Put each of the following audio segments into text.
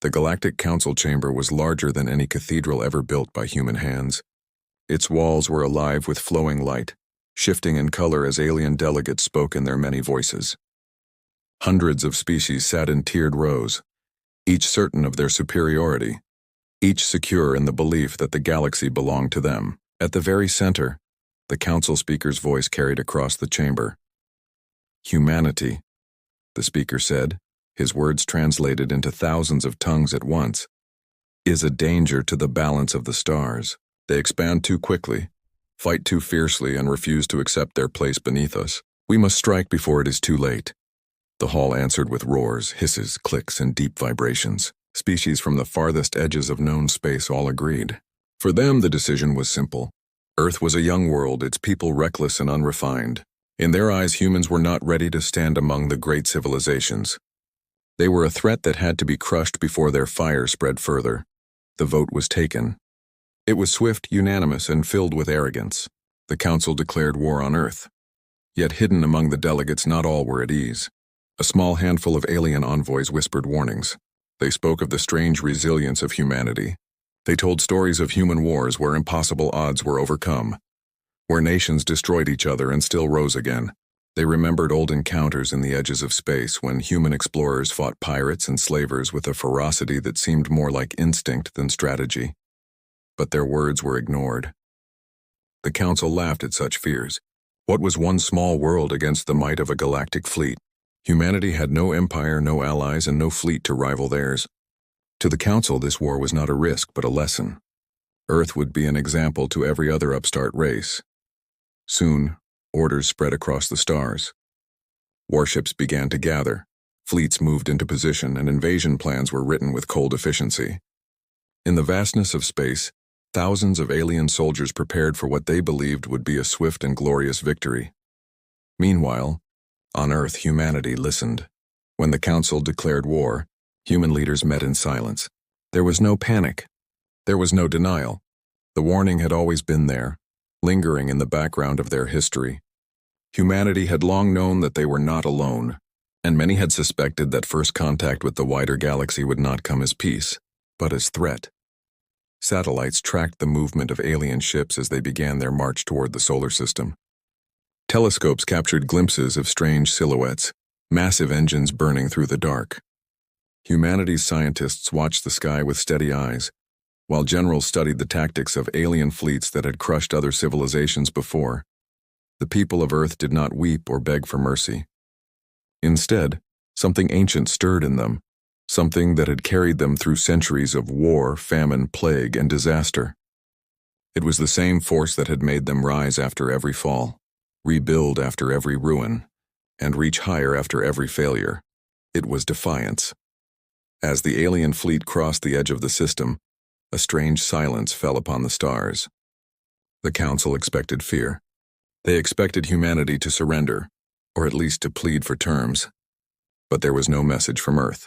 The Galactic Council chamber was larger than any cathedral ever built by human hands. Its walls were alive with flowing light, shifting in color as alien delegates spoke in their many voices. Hundreds of species sat in tiered rows, each certain of their superiority, each secure in the belief that the galaxy belonged to them. At the very center, the council speaker's voice carried across the chamber. "Humanity," the speaker said, his words translated into thousands of tongues at once, "is a danger to the balance of the stars. They expand too quickly, fight too fiercely, and refuse to accept their place beneath us. We must strike before it is too late." The hall answered with roars, hisses, clicks, and deep vibrations. Species from the farthest edges of known space all agreed. For them, the decision was simple. Earth was a young world, its people reckless and unrefined. In their eyes, humans were not ready to stand among the great civilizations. They were a threat that had to be crushed before their fire spread further. The vote was taken. It was swift, unanimous, and filled with arrogance. The council declared war on Earth. Yet hidden among the delegates, not all were at ease. A small handful of alien envoys whispered warnings. They spoke of the strange resilience of humanity. They told stories of human wars where impossible odds were overcome, where nations destroyed each other and still rose again. They remembered old encounters in the edges of space when human explorers fought pirates and slavers with a ferocity that seemed more like instinct than strategy. But their words were ignored. The council laughed at such fears. What was one small world against the might of a galactic fleet? Humanity had no empire, no allies, and no fleet to rival theirs. To the council, this war was not a risk, but a lesson. Earth would be an example to every other upstart race. Soon, orders spread across the stars. Warships began to gather, fleets moved into position, and invasion plans were written with cold efficiency. In the vastness of space, thousands of alien soldiers prepared for what they believed would be a swift and glorious victory. Meanwhile, on Earth, humanity listened. When the council declared war, human leaders met in silence. There was no panic. There was no denial. The warning had always been there, lingering in the background of their history. Humanity had long known that they were not alone, and many had suspected that first contact with the wider galaxy would not come as peace, but as threat. Satellites tracked the movement of alien ships as they began their march toward the solar system. Telescopes captured glimpses of strange silhouettes, massive engines burning through the dark. Humanity's scientists watched the sky with steady eyes, while generals studied the tactics of alien fleets that had crushed other civilizations before. The people of Earth did not weep or beg for mercy. Instead, something ancient stirred in them, something that had carried them through centuries of war, famine, plague, and disaster. It was the same force that had made them rise after every fall, rebuild after every ruin, and reach higher after every failure. It was defiance. As the alien fleet crossed the edge of the system, a strange silence fell upon the stars. The council expected fear. They expected humanity to surrender, or at least to plead for terms. But there was no message from Earth.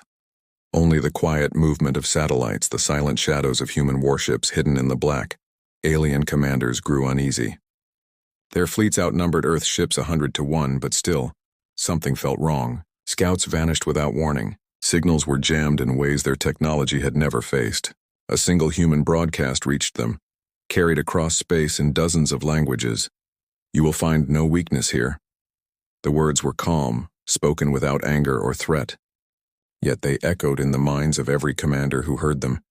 Only the quiet movement of satellites, the silent shadows of human warships hidden in the black. Alien commanders grew uneasy. Their fleets outnumbered Earth's ships 100-1, but still, something felt wrong. Scouts vanished without warning. Signals were jammed in ways their technology had never faced. A single human broadcast reached them, carried across space in dozens of languages. "You will find no weakness here." The words were calm, spoken without anger or threat. Yet they echoed in the minds of every commander who heard them.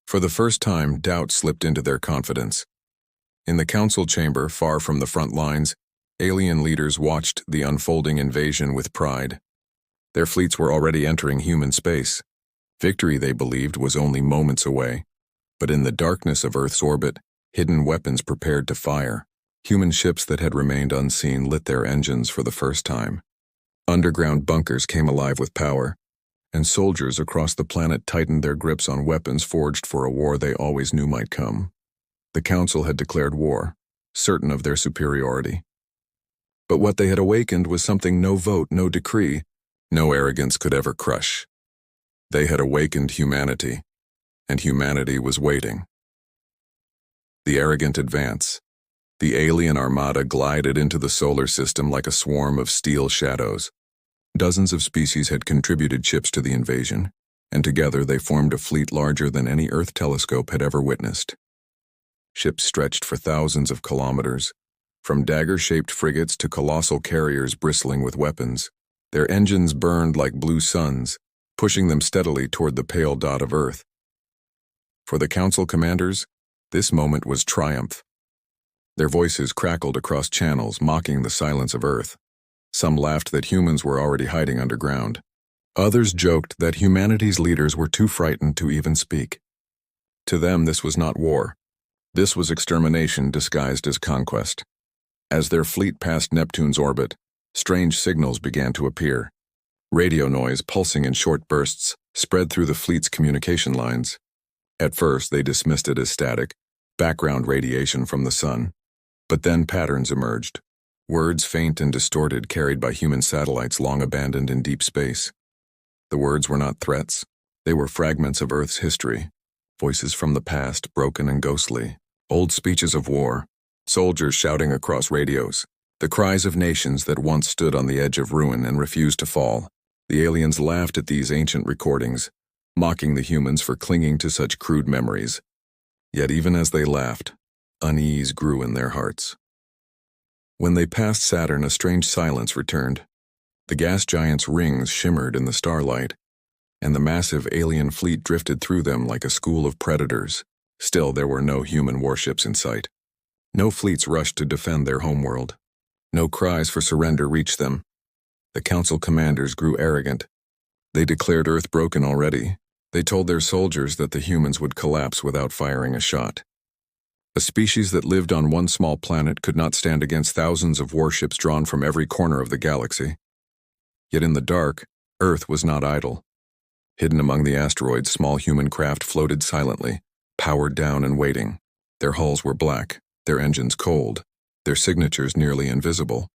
For the first time, doubt slipped into their confidence. In the council chamber, far from the front lines, alien leaders watched the unfolding invasion with pride. Their fleets were already entering human space. Victory, they believed, was only moments away. But in the darkness of Earth's orbit, hidden weapons prepared to fire. Human ships that had remained unseen lit their engines for the first time. Underground bunkers came alive with power, and soldiers across the planet tightened their grips on weapons forged for a war they always knew might come. The council had declared war, certain of their superiority. But what they had awakened was something no vote, no decree, no arrogance could ever crush. They had awakened humanity, and humanity was waiting. The arrogant advance. The alien armada glided into the solar system like a swarm of steel shadows. Dozens of species had contributed ships to the invasion, and together they formed a fleet larger than any Earth telescope had ever witnessed. Ships stretched for thousands of kilometers, from dagger-shaped frigates to colossal carriers bristling with weapons. Their engines burned like blue suns, pushing them steadily toward the pale dot of Earth. For the Council commanders, this moment was triumph. Their voices crackled across channels, mocking the silence of Earth. Some laughed that humans were already hiding underground. Others joked that humanity's leaders were too frightened to even speak. To them, this was not war. This was extermination disguised as conquest. As their fleet passed Neptune's orbit, strange signals began to appear. Radio noise, pulsing in short bursts, spread through the fleet's communication lines. At first, they dismissed it as static, background radiation from the sun. But then patterns emerged. Words faint and distorted, carried by human satellites long abandoned in deep space. The words were not threats. They were fragments of Earth's history. Voices from the past, broken and ghostly. Old speeches of war. Soldiers shouting across radios. The cries of nations that once stood on the edge of ruin and refused to fall. The aliens laughed at these ancient recordings, mocking the humans for clinging to such crude memories. Yet even as they laughed, unease grew in their hearts. When they passed Saturn, a strange silence returned. The gas giant's rings shimmered in the starlight, and the massive alien fleet drifted through them like a school of predators. Still, there were no human warships in sight. No fleets rushed to defend their homeworld. No cries for surrender reached them. The Council commanders grew arrogant. They declared Earth broken already. They told their soldiers that the humans would collapse without firing a shot. A species that lived on one small planet could not stand against thousands of warships drawn from every corner of the galaxy. Yet in the dark, Earth was not idle. Hidden among the asteroids, small human craft floated silently, powered down and waiting. Their hulls were black, their engines cold, their signatures nearly invisible.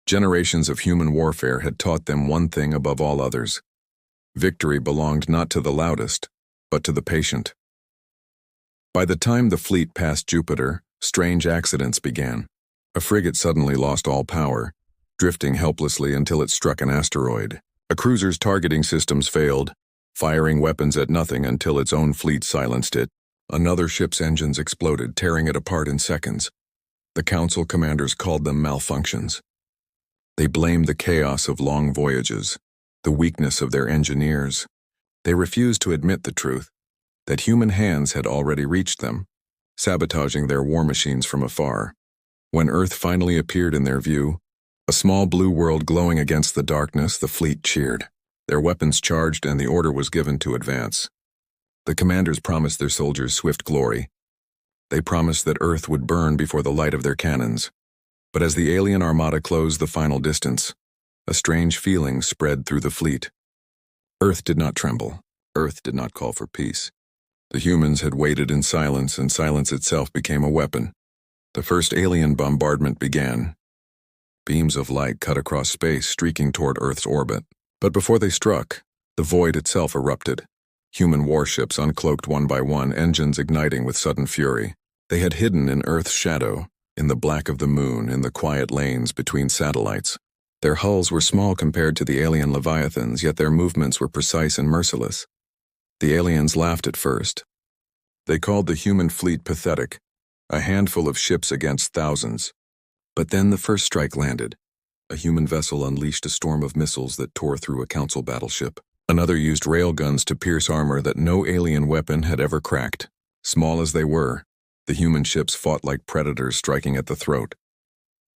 Generations of human warfare had taught them one thing above all others. Victory belonged not to the loudest, but to the patient. By the time the fleet passed Jupiter, strange accidents began. A frigate suddenly lost all power, drifting helplessly until it struck an asteroid. A cruiser's targeting systems failed, firing weapons at nothing until its own fleet silenced it. Another ship's engines exploded, tearing it apart in seconds. The Council commanders called them malfunctions. They blamed the chaos of long voyages, the weakness of their engineers. They refused to admit the truth, that human hands had already reached them, sabotaging their war machines from afar. When Earth finally appeared in their view, a small blue world glowing against the darkness, the fleet cheered. Their weapons charged and the order was given to advance. The commanders promised their soldiers swift glory. They promised that Earth would burn before the light of their cannons. But as the alien armada closed the final distance, a strange feeling spread through the fleet. Earth did not tremble. Earth did not call for peace. The humans had waited in silence, and silence itself became a weapon. The first alien bombardment began. Beams of light cut across space, streaking toward Earth's orbit. But before they struck, the void itself erupted. Human warships uncloaked one by one, engines igniting with sudden fury. They had hidden in Earth's shadow, in the black of the moon, in the quiet lanes between satellites. Their hulls were small compared to the alien leviathans, yet their movements were precise and merciless. The aliens laughed at first. They called the human fleet pathetic, a handful of ships against thousands. But then the first strike landed. A human vessel unleashed a storm of missiles that tore through a Council battleship. Another used railguns to pierce armor that no alien weapon had ever cracked. Small as they were, the human ships fought like predators striking at the throat.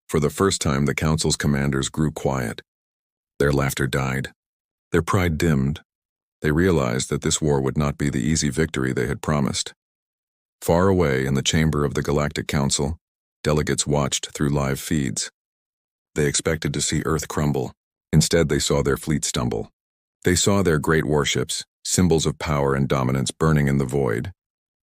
For the first time, the Council's commanders grew quiet. Their laughter died. Their pride dimmed. They realized that this war would not be the easy victory they had promised. Far away in the chamber of the Galactic Council, delegates watched through live feeds. They expected to see Earth crumble. Instead, they saw their fleet stumble. They saw their great warships, symbols of power and dominance, burning in the void.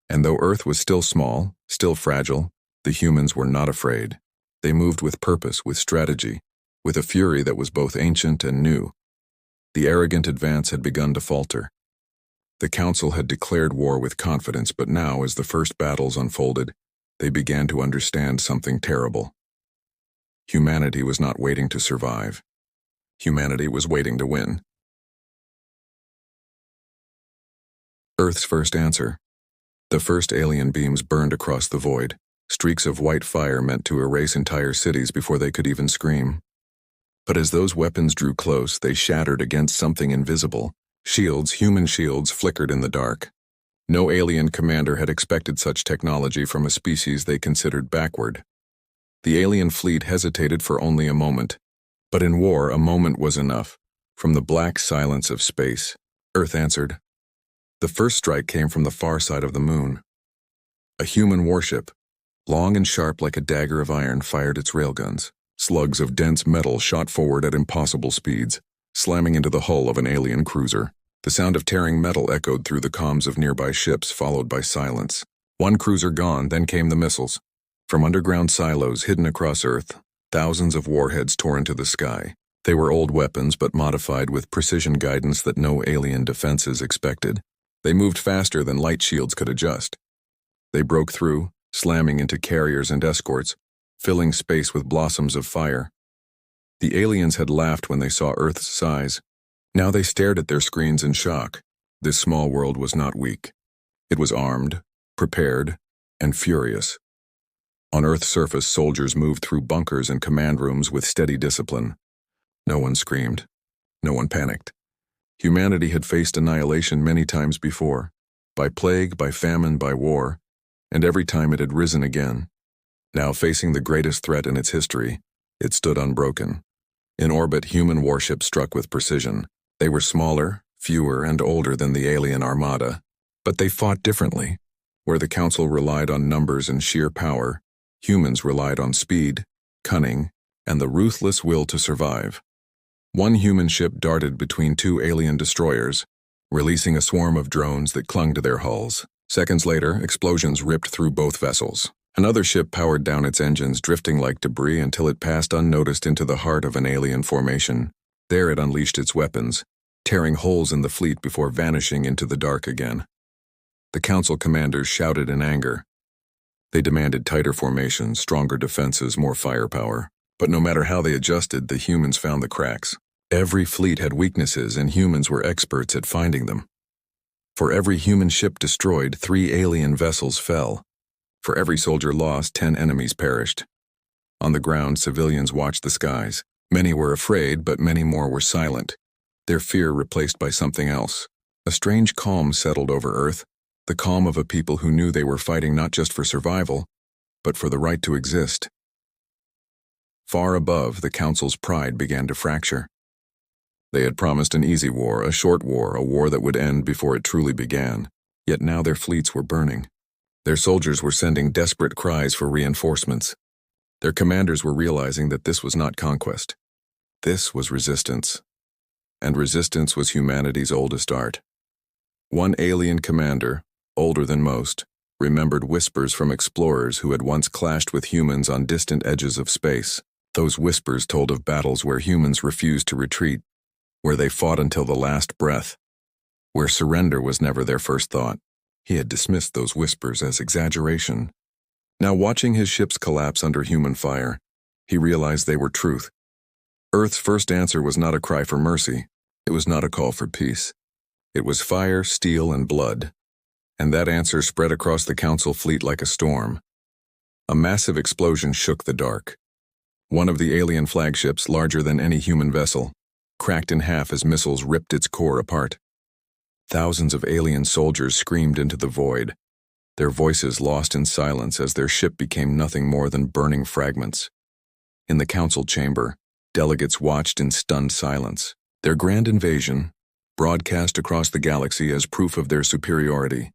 And though Earth was still small, still fragile, the humans were not afraid. They moved with purpose, with strategy, with a fury that was both ancient and new. The arrogant advance had begun to falter. The Council had declared war with confidence, but now, as the first battles unfolded, they began to understand something terrible. Humanity was not waiting to survive. Humanity was waiting to win. Earth's first answer. The first alien beams burned across the void, streaks of white fire meant to erase entire cities before they could even scream. But as those weapons drew close, they shattered against something invisible. Shields, human shields, flickered in the dark. No alien commander had expected such technology from a species they considered backward. The alien fleet hesitated for only a moment. But in war, a moment was enough. From the black silence of space, Earth answered. The first strike came from the far side of the moon. A human warship, long and sharp like a dagger of iron, fired its railguns. Slugs of dense metal shot forward at impossible speeds, slamming into the hull of an alien cruiser. The sound of tearing metal echoed through the comms of nearby ships, followed by silence. One cruiser gone, then came the missiles. From underground silos hidden across Earth, thousands of warheads tore into the sky. They were old weapons, but modified with precision guidance that no alien defenses expected. They moved faster than light shields could adjust. They broke through, slamming into carriers and escorts, filling space with blossoms of fire. The aliens had laughed when they saw Earth's size. Now they stared at their screens in shock. This small world was not weak. It was armed, prepared, and furious. On Earth's surface, soldiers moved through bunkers and command rooms with steady discipline. No one screamed. No one panicked. Humanity had faced annihilation many times before, by plague, by famine, by war, and every time it had risen again. Now facing the greatest threat in its history, it stood unbroken. In orbit, human warships struck with precision. They were smaller, fewer, and older than the alien Armada, but they fought differently. Where the Council relied on numbers and sheer power, humans relied on speed, cunning, and the ruthless will to survive. One human ship darted between two alien destroyers, releasing a swarm of drones that clung to their hulls. Seconds later, explosions ripped through both vessels. Another ship powered down its engines, drifting like debris until it passed unnoticed into the heart of an alien formation. There it unleashed its weapons, tearing holes in the fleet before vanishing into the dark again. The Council commanders shouted in anger. They demanded tighter formations, stronger defenses, more firepower. But no matter how they adjusted, the humans found the cracks. Every fleet had weaknesses, and humans were experts at finding them. For every human ship destroyed, 3 alien vessels fell. For every soldier lost, 10 enemies perished. On the ground, civilians watched the skies. Many were afraid, but many more were silent, their fear replaced by something else. A strange calm settled over Earth, the calm of a people who knew they were fighting not just for survival, but for the right to exist. Far above, the Council's pride began to fracture. They had promised an easy war, a short war, a war that would end before it truly began. Yet now their fleets were burning. Their soldiers were sending desperate cries for reinforcements. Their commanders were realizing that this was not conquest. This was resistance. And resistance was humanity's oldest art. One alien commander, older than most, remembered whispers from explorers who had once clashed with humans on distant edges of space. Those whispers told of battles where humans refused to retreat, where they fought until the last breath, where surrender was never their first thought. He had dismissed those whispers as exaggeration. Now, watching his ships collapse under human fire, he realized they were truth. Earth's first answer was not a cry for mercy. It was not a call for peace. It was fire, steel, and blood. And that answer spread across the Council fleet like a storm. A massive explosion shook the dark. One of the alien flagships, larger than any human vessel, cracked in half as missiles ripped its core apart. Thousands of alien soldiers screamed into the void, their voices lost in silence as their ship became nothing more than burning fragments. In the Council chamber, delegates watched in stunned silence. Their grand invasion, broadcast across the galaxy as proof of their superiority,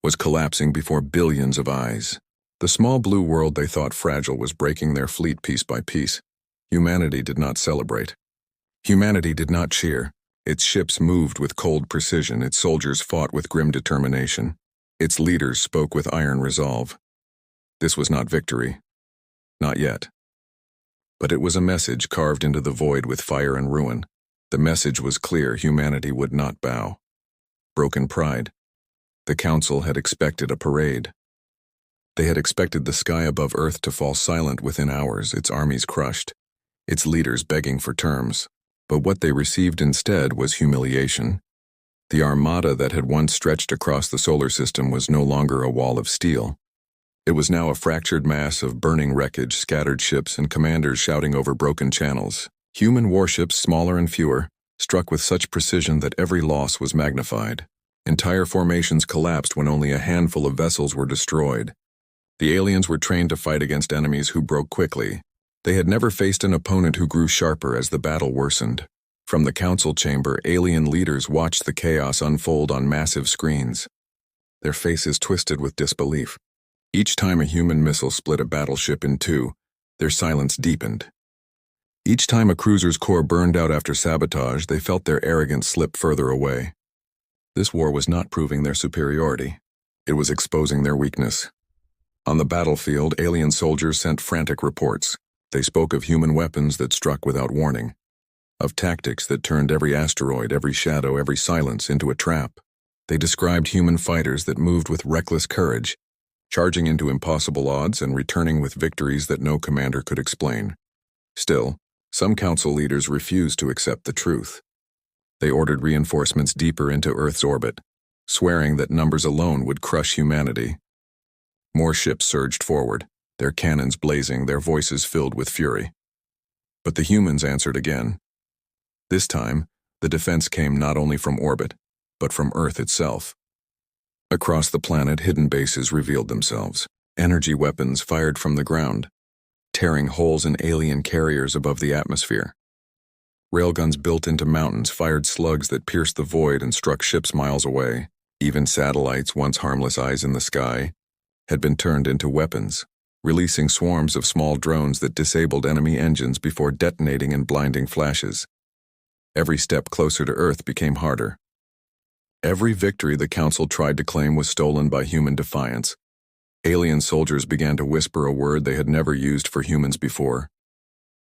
was collapsing before billions of eyes. The small blue world they thought fragile was breaking their fleet piece by piece. Humanity did not celebrate. Humanity did not cheer. Its ships moved with cold precision, its soldiers fought with grim determination. Its leaders spoke with iron resolve. This was not victory. Not yet. But it was a message carved into the void with fire and ruin. The message was clear: humanity would not bow. Broken pride. The Council had expected a parade. They had expected the sky above Earth to fall silent within hours, its armies crushed, its leaders begging for terms. But what they received instead was humiliation. The Armada that had once stretched across the solar system was no longer a wall of steel. It was now a fractured mass of burning wreckage, scattered ships, and commanders shouting over broken channels. Human warships, smaller and fewer, struck with such precision that every loss was magnified. Entire formations collapsed when only a handful of vessels were destroyed. The aliens were trained to fight against enemies who broke quickly. They had never faced an opponent who grew sharper as the battle worsened. From the council chamber, alien leaders watched the chaos unfold on massive screens. Their faces twisted with disbelief. Each time a human missile split a battleship in two, their silence deepened. Each time a cruiser's core burned out after sabotage, they felt their arrogance slip further away. This war was not proving their superiority. It was exposing their weakness. On the battlefield, alien soldiers sent frantic reports. They spoke of human weapons that struck without warning, of tactics that turned every asteroid, every shadow, every silence into a trap. They described human fighters that moved with reckless courage, charging into impossible odds and returning with victories that no commander could explain. Still, some council leaders refused to accept the truth. They ordered reinforcements deeper into Earth's orbit, swearing that numbers alone would crush humanity. More ships surged forward, their cannons blazing, their voices filled with fury. But the humans answered again. This time, the defense came not only from orbit, but from Earth itself. Across the planet, hidden bases revealed themselves. Energy weapons fired from the ground, tearing holes in alien carriers above the atmosphere. Railguns built into mountains fired slugs that pierced the void and struck ships miles away. Even satellites, once harmless eyes in the sky, had been turned into weapons, releasing swarms of small drones that disabled enemy engines before detonating in blinding flashes. Every step closer to Earth became harder. Every victory the Council tried to claim was stolen by human defiance. Alien soldiers began to whisper a word they had never used for humans before: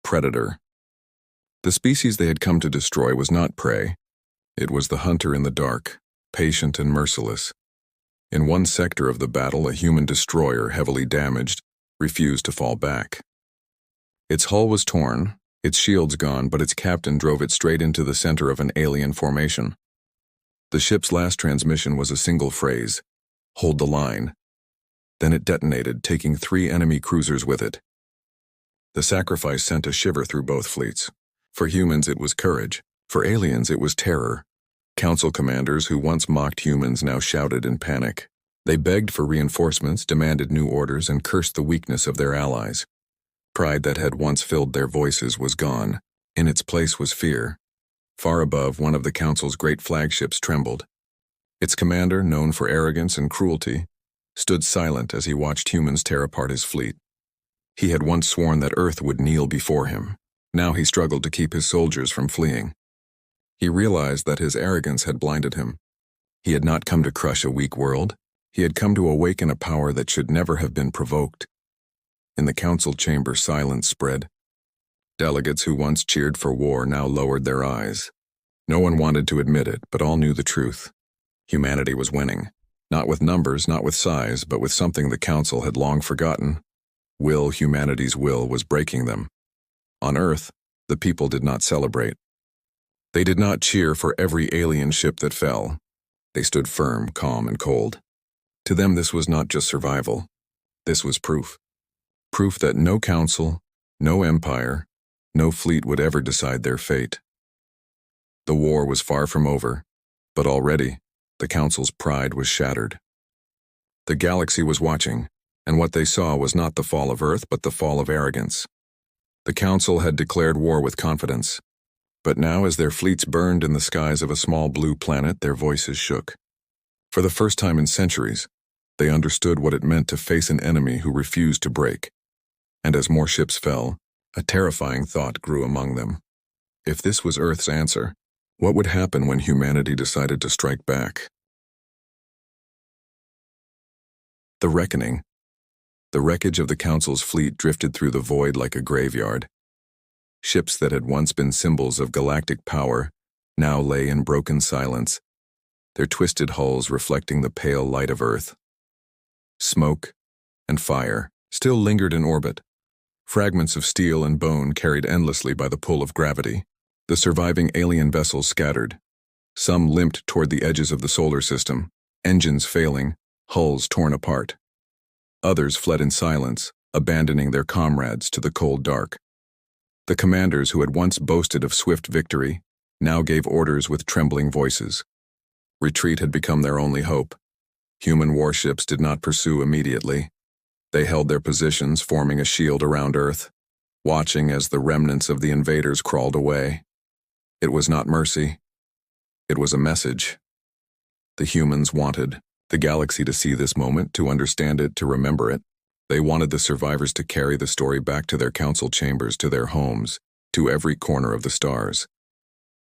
predator. The species they had come to destroy was not prey. It was the hunter in the dark, patient and merciless. In one sector of the battle, a human destroyer, heavily damaged, refused to fall back. Its hull was torn, its shields gone, but its captain drove it straight into the center of an alien formation. The ship's last transmission was a single phrase: "Hold the line." Then it detonated, taking 3 enemy cruisers with it. The sacrifice sent a shiver through both fleets. For humans, it was courage. For aliens, it was terror. Council commanders who once mocked humans now shouted in panic. They begged for reinforcements, demanded new orders, and cursed the weakness of their allies. Pride that had once filled their voices was gone. In its place was fear. Far above, one of the Council's great flagships trembled. Its commander, known for arrogance and cruelty, stood silent as he watched humans tear apart his fleet. He had once sworn that Earth would kneel before him. Now he struggled to keep his soldiers from fleeing. He realized that his arrogance had blinded him. He had not come to crush a weak world. He had come to awaken a power that should never have been provoked. In the council chamber, silence spread. Delegates who once cheered for war now lowered their eyes. No one wanted to admit it, but all knew the truth. Humanity was winning. Not with numbers, not with size, but with something the council had long forgotten. Humanity's will was breaking them. On Earth, the people did not celebrate. They did not cheer for every alien ship that fell. They stood firm, calm, and cold. To them, this was not just survival. This was proof. Proof that no council, no empire, no fleet would ever decide their fate. The war was far from over, but already, the council's pride was shattered. The galaxy was watching, and what they saw was not the fall of Earth, but the fall of arrogance. The council had declared war with confidence. But now, as their fleets burned in the skies of a small blue planet, their voices shook. For the first time in centuries, they understood what it meant to face an enemy who refused to break. And as more ships fell, a terrifying thought grew among them. If this was Earth's answer, what would happen when humanity decided to strike back? The reckoning. The wreckage of the Council's fleet drifted through the void like a graveyard. Ships that had once been symbols of galactic power now lay in broken silence, their twisted hulls reflecting the pale light of Earth. Smoke and fire still lingered in orbit, fragments of steel and bone carried endlessly by the pull of gravity. The surviving alien vessels scattered, Some limped toward the edges of the solar system, engines failing, hulls torn apart. Others fled in silence, abandoning their comrades to the cold dark. The commanders who had once boasted of swift victory now gave orders with trembling voices. Retreat had become their only hope. Human warships did not pursue immediately. They held their positions, forming a shield around Earth, watching as the remnants of the invaders crawled away. It was not mercy. It was a message. The humans wanted the galaxy to see this moment, to understand it, to remember it. They wanted the survivors to carry the story back to their council chambers, to their homes, to every corner of the stars.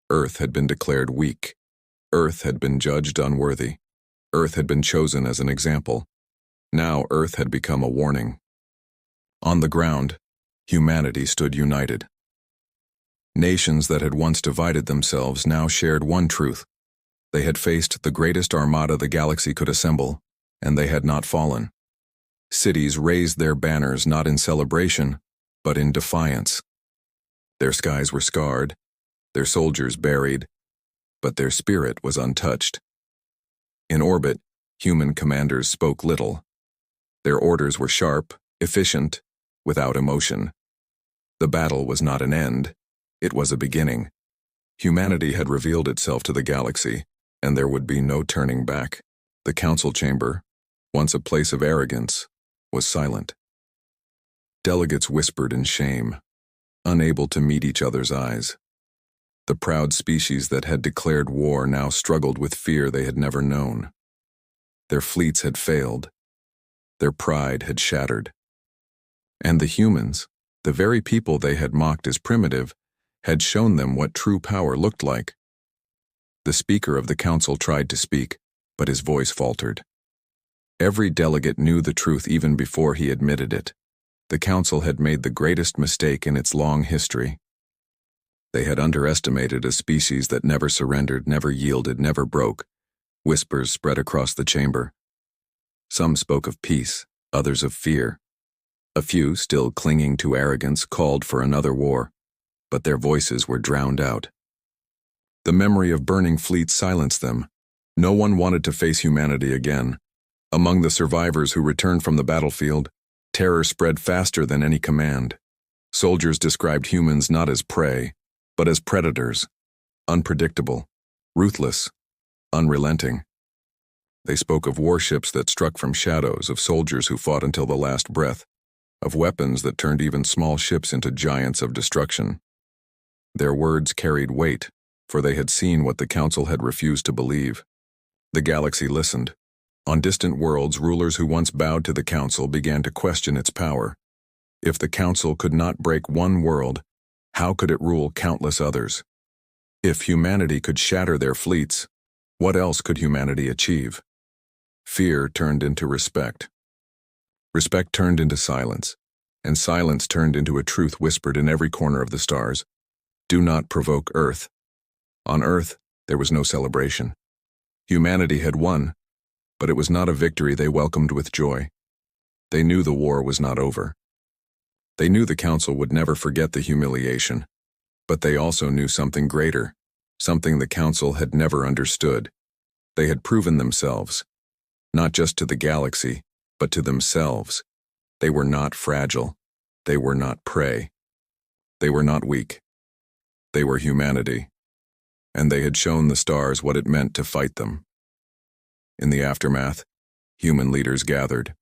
Earth had been declared weak. Earth had been judged unworthy. Earth had been chosen as an example. Now Earth had become a warning. On the ground, humanity stood united. Nations that had once divided themselves now shared one truth. They had faced the greatest armada the galaxy could assemble, and they had not fallen. Cities raised their banners not in celebration, but in defiance. Their skies were scarred, their soldiers buried, but their spirit was untouched. In orbit, human commanders spoke little. Their orders were sharp, efficient, without emotion. The battle was not an end, it was a beginning. Humanity had revealed itself to the galaxy, and there would be no turning back. The council chamber, once a place of arrogance, was silent. Delegates whispered in shame, unable to meet each other's eyes. The proud species that had declared war now struggled with fear they had never known. Their fleets had failed. Their pride had shattered. And the humans, the very people they had mocked as primitive, had shown them what true power looked like. The speaker of the council tried to speak, but his voice faltered. Every delegate knew the truth even before he admitted it. The council had made the greatest mistake in its long history. They had underestimated a species that never surrendered, never yielded, never broke. Whispers spread across the chamber. Some spoke of peace, others of fear. A few, still clinging to arrogance, called for another war, but their voices were drowned out. The memory of burning fleets silenced them. No one wanted to face humanity again. Among the survivors who returned from the battlefield, terror spread faster than any command. Soldiers described humans not as prey, but as predators, unpredictable, ruthless, unrelenting. They spoke of warships that struck from shadows, of soldiers who fought until the last breath, of weapons that turned even small ships into giants of destruction. Their words carried weight, for they had seen what the council had refused to believe. The galaxy listened. On distant worlds, rulers who once bowed to the council began to question its power. If the council could not break one world, how could it rule countless others? If humanity could shatter their fleets, what else could humanity achieve? Fear turned into respect. Respect turned into silence, and silence turned into a truth whispered in every corner of the stars. Do not provoke Earth. On Earth, there was no celebration. Humanity had won, but it was not a victory they welcomed with joy. They knew the war was not over. They knew the council would never forget the humiliation, but they also knew something greater, something the council had never understood. They had proven themselves, not just to the galaxy, but to themselves. They were not fragile. They were not prey. They were not weak. They were humanity, and they had shown the stars what it meant to fight them. In the aftermath, human leaders gathered.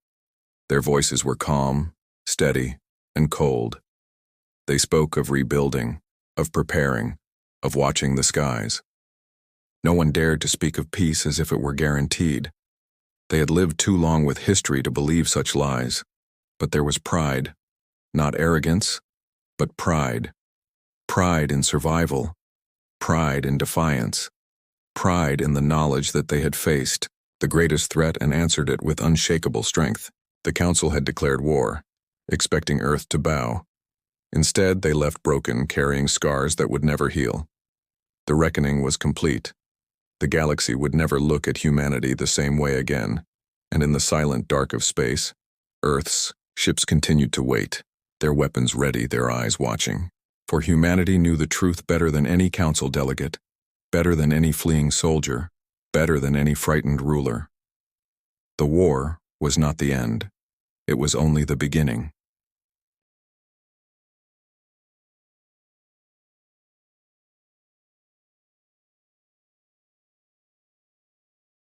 Their voices were calm, steady, and cold. They spoke of rebuilding, of preparing, of watching the skies. No one dared to speak of peace as if it were guaranteed. They had lived too long with history to believe such lies. But there was pride, not arrogance, but pride. Pride in survival, pride in defiance, pride in the knowledge that they had faced the greatest threat and answered it with unshakable strength. The council had declared war, expecting Earth to bow. Instead, they left broken, carrying scars that would never heal. The reckoning was complete. The galaxy would never look at humanity the same way again, and in the silent dark of space, Earth's ships continued to wait, their weapons ready, their eyes watching. For humanity knew the truth better than any council delegate. better than any fleeing soldier, better than any frightened ruler. The war was not the end. It was only the beginning.